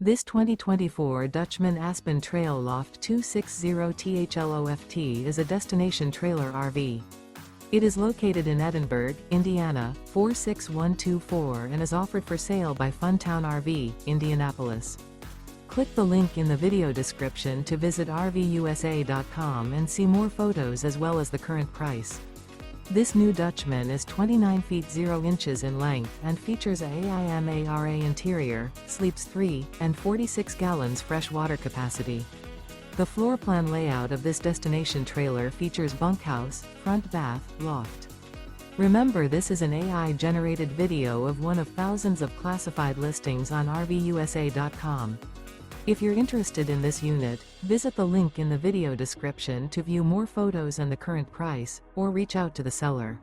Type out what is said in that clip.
This 2024 Dutchmen Aspen Trail Loft 260THLOFT is a destination trailer RV. It is located in Edinburgh, Indiana, 46124 and is offered for sale by Funtown RV, Indianapolis. Click the link in the video description to visit RVUSA.com and see more photos as well as the current price. This new Dutchman is 29 feet 0 inches in length and features a AIMARA interior, sleeps 3, and 46 gallons fresh water capacity. The floor plan layout of this destination trailer features bunkhouse, front bath, loft. Remember, this is an AI-generated video of one of thousands of classified listings on RVUSA.com. If you're interested in this unit, visit the link in the video description to view more photos and the current price, or reach out to the seller.